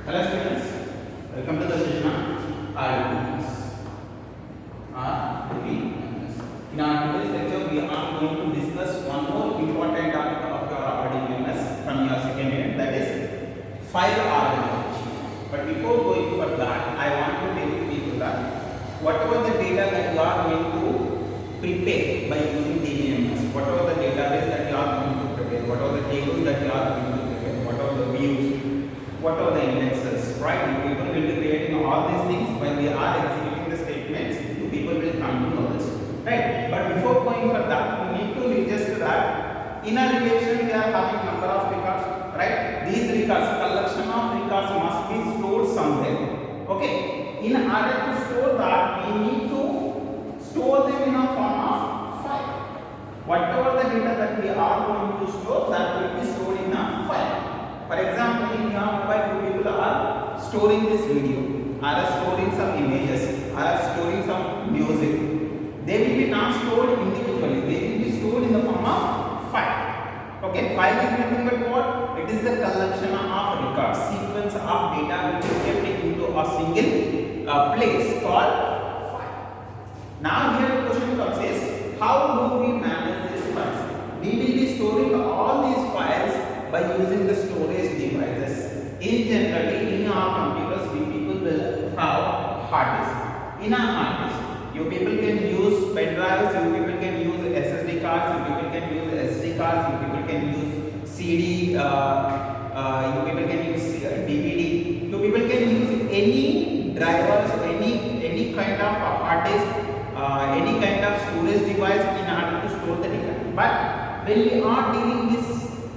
Hello students, welcome to the session on RDBMS. In our today's lecture, we are going to discuss one more important topic of your RDBMS from your second year, that is file organization. But before going for that, I want to tell you people that whatever the data that you are going to prepare by using DBMS, whatever the database that you are going to prepare, whatever the tables that you are going to prepare, whatever the views, what are the indexes, right? You people will be creating all these things when we are executing the statements. You people will come to know this, right? But before going for that, we need to register that in a relation we are having number of records, right? These records, collection of records must be stored somewhere. Okay. In order to store that, we need to store them in a form of file. Whatever the data that we are going to store, that will be stored in a file. For example, in your mobile, you people are storing this video, are storing some images, are storing some music. They will be not stored individually. They will be stored in the form of file. Okay, file is nothing but what? It is the collection of records, sequence of data which is kept into a single place called file. Now here the question comes is, how do we manage these files? We will be storing all these files by using the storage devices. In generally, in our computers, we people will have hard disk. In a hard disk, you people can use pen drives, you people can use SSD cards, you people can use SD cards, you people can use CD, you people can use DVD, you people can use any drivers, any kind of hard disk, any kind of storage device in order to store the data. But when we are dealing this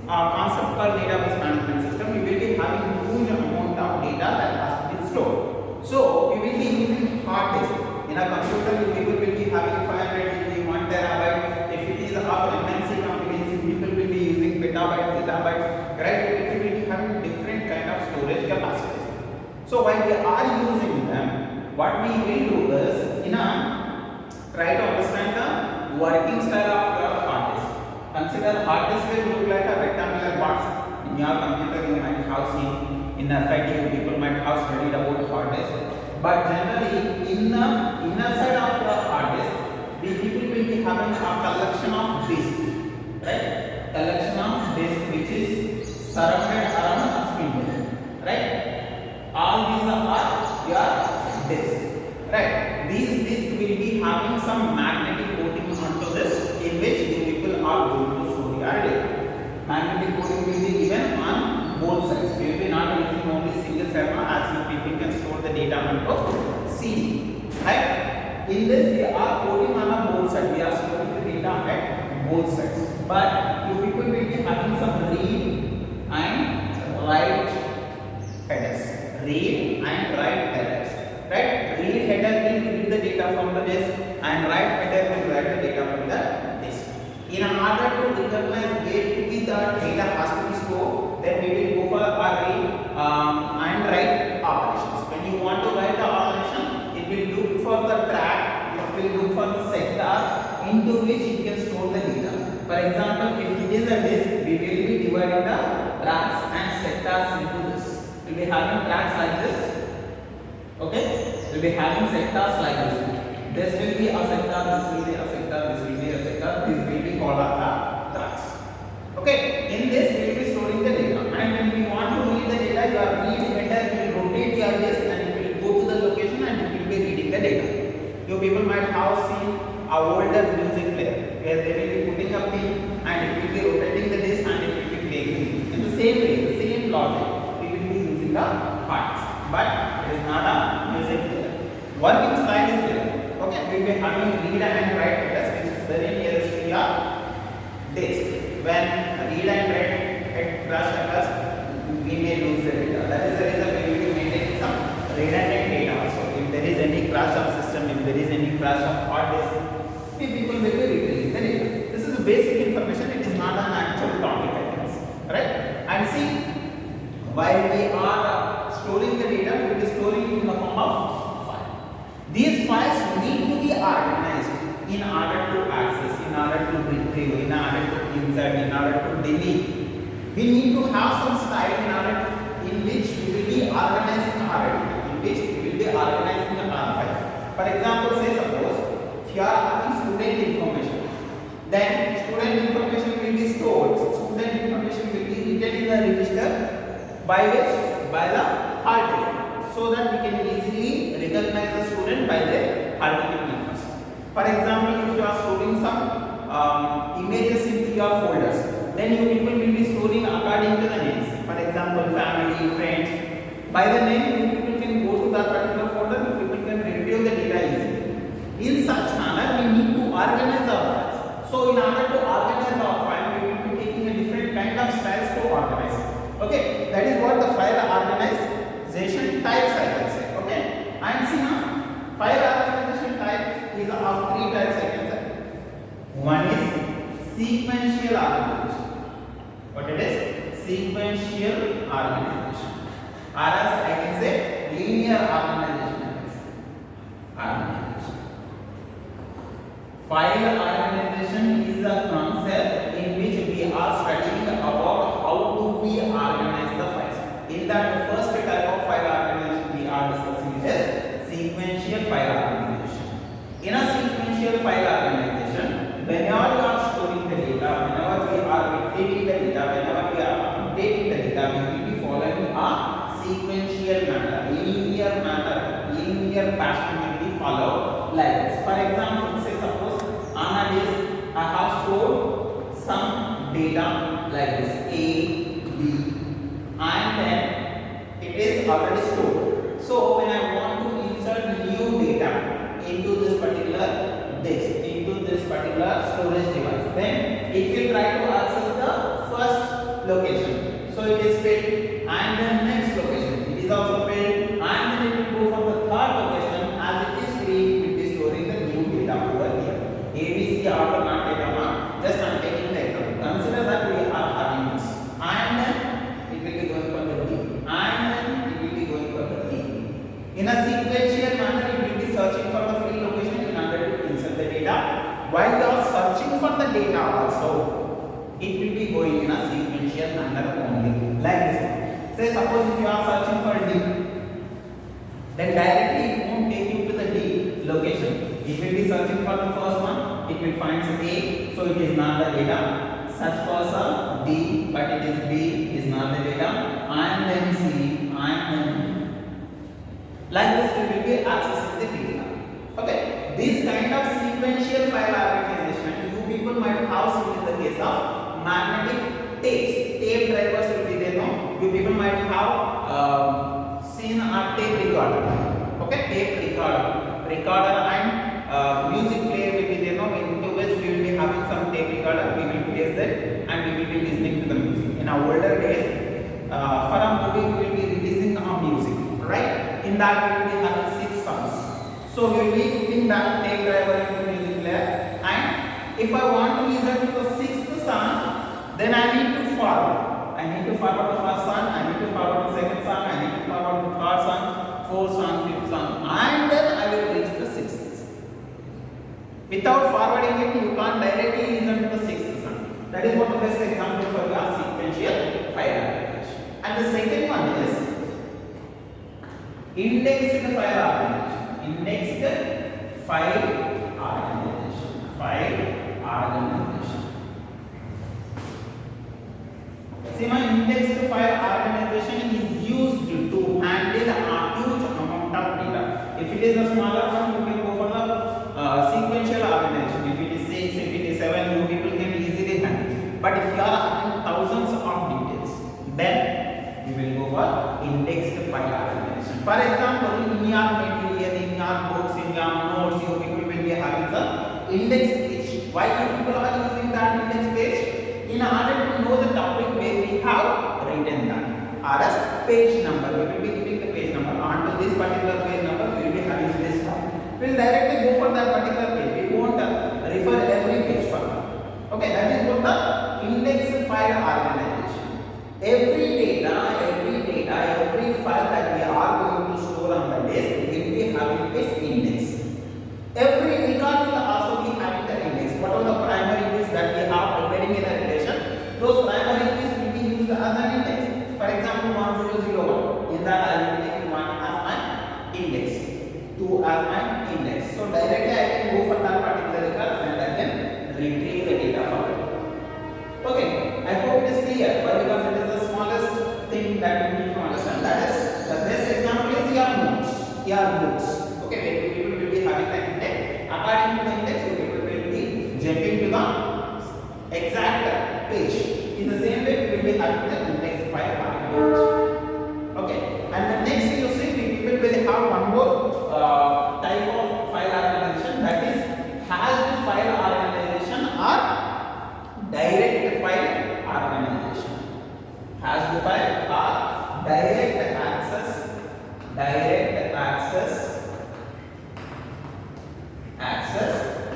concept called database management system, we will be having huge amount of data that has to be stored. So we will be using hard disk. In a computer, people will be having 500 GB, 1 terabyte. If it is of MNC companies, people will be using petabyte, zettabyte, right? People will be having different kind of storage capacities. So while we are using them, what we will do is, try to understand the working style of your hard disk. Consider hard disk will look like a rectangular box. In your computer, you might have seen, in FIT, people might have studied about hard disk. But generally, in the inner side of the hard disk, we people will be having a collection of disks, right? Collection of disks which is surrounded around a spindle, right? All these are your disks, right? These disks will be having some magnetic coating onto this, in which the people are going to store your data. Magnetic coating will be given on both sides. We will be not using only single server, as you people can store the data onto CD, right? In this, we are coding on both sides. We are storing the data at both sides. But you people will be having some read and write headers. Read and write headers, right? Read header will read the data from the disk, and write header will write the data from the disk. In order to recognize where to be the data has to be stored, then we will go for a read and write operations. When you want to write the operation, it will look for the track, it will look for the sector into which it can store the data. For example, if it is a disk, we will be dividing the tracks and sectors into this. We will be having tracks like this. Okay? We will be having sectors like this. This will be a sector, this will be a sector, this will be a sector, this will be called as the tracks. Okay? In this, we will be storing the data. And when we want to read the data, your read header will rotate your disk and it will go to the location and it will be reading the data. You people might have seen a older music player where they will be putting a pin and it will be rotating the disk and it will be playing. In the same way, the same logic, we will be using the hard disk. But it is not a music player. Working style is there. Okay, we will be having read and write headers, which is very nearest to your disk. When read and write head crash occurs, we may lose the data. That is the reason we will be maintaining some redundant data. So if there is any crash of system, if there is any crash of hard disk, we people will be retrieving the data. This is basic information. It is not an actual topic, I think. Right? And see, while we are storing the data, we will be storing it in the form of file. These files need to be organized in order to access, in order to retrieve, in order to insert, in order to delete. We need to have some style in which we will be organized register by which? By the hall ticket, so that we can easily recognize the student by their hall ticket numbers. For example, if you are storing some images into your folders, then you people will be storing according to the names. For example, family, friends. By the name, you people can go to that particular folder. You people can retrieve the data easily. In such manner, we need to organize our files. So, in order to organize our file, we will be taking a different kind of styles to organize. Okay, that is what the file organization types I can say. Okay, and see now, file organization type is of three types I can say. One is sequential organization. What it is? Sequential organization. Or as I can say linear organization. File organization is a concept in which we are studying about how do we organize the files. In that first type of file organization we are discussing is sequential file organization. In a sequential file organization, whenever you are storing the data, whenever we are retrieving the data, whenever we are updating the data, we will be following a sequential manner, linear pattern will be followed like this. For example, say suppose on a disk I have stored some data like this A, B, and then it is already stored. So when I want to insert new data into this particular disk, into this particular storage device, then it will try to access the first location. So it is filled, and the next location it is also filled, and then it will go for the third location. As it is free, it will be storing the new data over here. A, B, C are the not data mark. Just I am taking the example. Consider that we are having this, and then it will be going for the D, and then it will be going for the E. In a sequential manner, it will be searching for the free location in order to insert the data. While you are searching for the data also, it will be going in a sequential manner only, like this. Say suppose if you are searching for D, then directly it won't take you to the D location. It will be searching for the first one, it will find A, so it is not the data. Search for some D, but it is B, it is not the data, and then C, and then like this we will be accessing the data. Okay, this kind of sequential file organization you people might have seen in the case of magnetic tapes. Tape drivers will be there. No, you people might have seen a tape recorder. Okay, tape recorder and music player will be there. No, into which we will be having some tape recorder. We will place that and we will be listening to the music. In our older days, for a movie we will be releasing a music, right? In that we will be having 6 songs. So we will be putting that tape driver into music player, and if I want to listen to the 6th song, then I need to forward. I need to forward the first song, I need to forward the second song, I need to forward the third song, 4th song, 5th song, and then I will reach the 6th. Without forwarding it, you can't directly listen to the 6th song. That is what the best example for your sequential file organization. And the second one is indexed file organization. Indexed file organization. See, my indexed file organization is used to handle a huge amount of data. If it is a smaller one, you can go for the sequential organization. If it is 6, if it is 7, you people can easily handle. But if you are having thousands of details, then you will go for indexed file organization. For example, in your material, in your books, in your notes, you people will be having the index page. Why you people are using that index page? In order to know the topic where we have written that. Or as page number, we will be giving the page number. Onto this particular page number, we will be having this one. We will directly go for that particular page. We won't refer every page for that. Okay, that is what the index file organization. Every data, every file that we are going to store on the disk will be having this index. Every record will also be having the index. What are the primary keys that we are preparing in a relation? Those primary keys will be used as an index. For example, 1001. In that I will be taking 1 as my index, 2 as my index. So directly I can go for that particular record and I can retrieve the data from it. Okay, I hope it is clear. Why? Because it is the smallest your books. Okay, where people will be having the index. According to the index, you people will be jumping to the exact page. In the same way, we will be having the index file organization. Okay, and the next you see, we people will have one more type of file organization, that is hashed file organization or direct file organization. Hashed file or direct access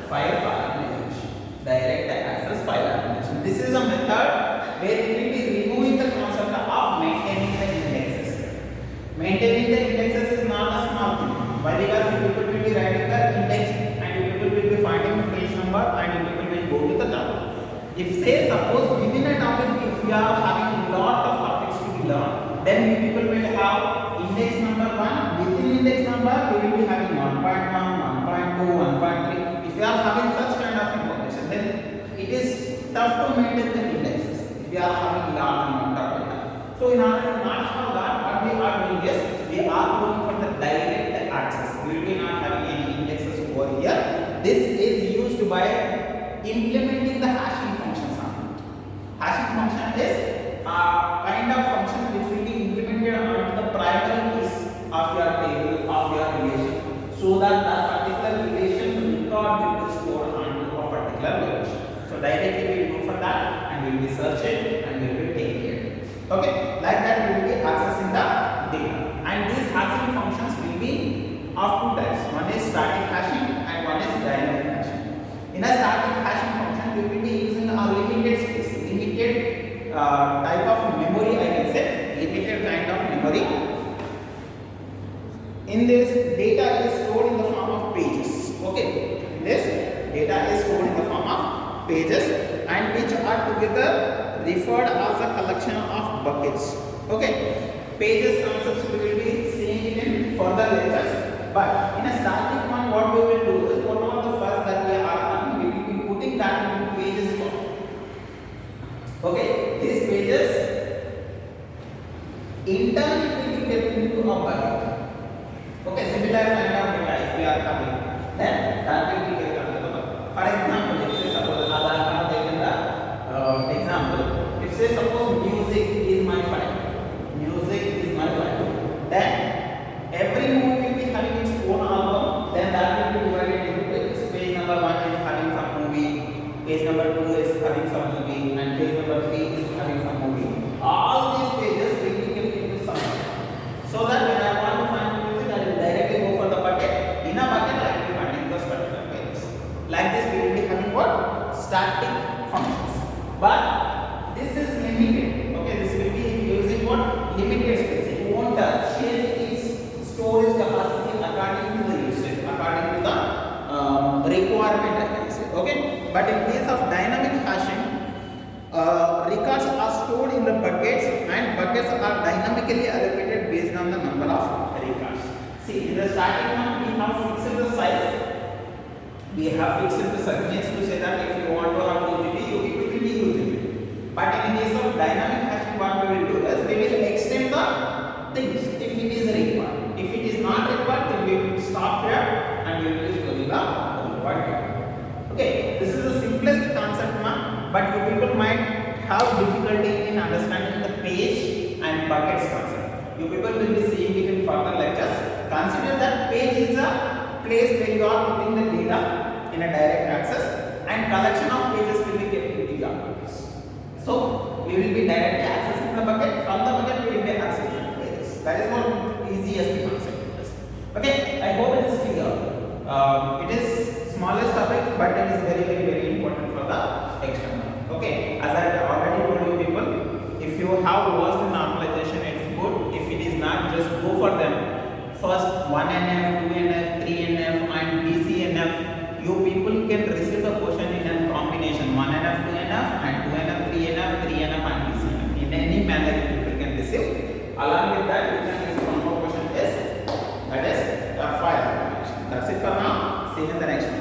file organization. Direct access file organization. This is a method where we will be removing the concept of maintaining the indexes. Maintaining the indexes is not a small thing. Why? Because you people will be writing the index and you people will be finding the page number and you people will go to the topic. If say suppose within a topic, if we are having lot of topics to be learned, then we people will have index number 1. Within index number, we will be having 1.1, 1.2, 1.3. If you are having such kind of information, then it is tough to maintain the indexes if we are having large amount of data. So in order to not have that, what we are doing is we are going for the direct access. We will be not having any indexes over here. This is used by implementing the hashing function. Hashing function is a kind of function which will be implemented onto the primary keys of your table of your relation, so that that particular relation record will be stored onto a particular location. So directly we will go for that and we will be searching and we will be taking it. Okay, like that we will be accessing the data. And these hashing functions will be of two types. One is static hashing and one is dynamic hashing. In a static hashing function, we will be using a limited space, limited type of memory, I can say, limited kind of memory. In this, data is stored in the form of pages. Okay, this data is stored in the form of pages and which are together referred as a collection of buckets. Okay, pages concepts we will be seeing it in further lectures, but in a static one, what we will do is whatever the first that we are having, we will be putting that into pages form. Okay, these pages in turn it will be kept into a bucket. Okay, similar kind of data if we are having, then that will be kept under the bucket. For example, if say suppose Aadhaar card taken the example, if say suppose music is my file, then every movie will be having its own album, then that will be divided into pages. Page number 1 is having some movie, page number 2 is having some movie, and page number 3 is having some movie. All these pages will be kept into some bucket, so that when I want to find music, I will directly go for the bucket. In a bucket, I will be finding those particular pages. Like this, we will be having what? Static functions. But this is limited. Okay, this will be using what? Limited space. It won't change its storage capacity according to the usage, according to the requirement, I can say. Okay, but in case of dynamic hashing, records are stored in the buckets and buckets are dynamically allocated based on the number of records. See, in the static one, we have fixed the size. We have fixed the size, means to say that if you want to have 2 GB, you will be using it. But in case of dynamic hashing, what we will do is we will extend the things if it is required. If it is not required, then we will stop here and we will use the required. Okay, this is the simplest concept one, but you people might have difficulty in understanding the page and buckets concept. You people will be seeing it in further lectures. Consider that page is a place where you are putting the data in a direct access, and collection of pages will be kept in the buckets. So we will be directly accessing the bucket. From the bucket, we will be accessing the pages. That is what easiest concept is. Okay, I hope it is clear. It is smallest topic, but it is very important for the external. Okay, as I already told you people, if you have watched the normalization, it's good. If it is not, just go for them. First 1NF, 2NF, 3NF and BCNF. You people can receive the question in a combination 1NF, 2NF and 2NF, 3NF, 3NF and BCNF. In any manner you people can receive. Along with that, you can receive one more question is, that is file. That's it for now. See you in the next one.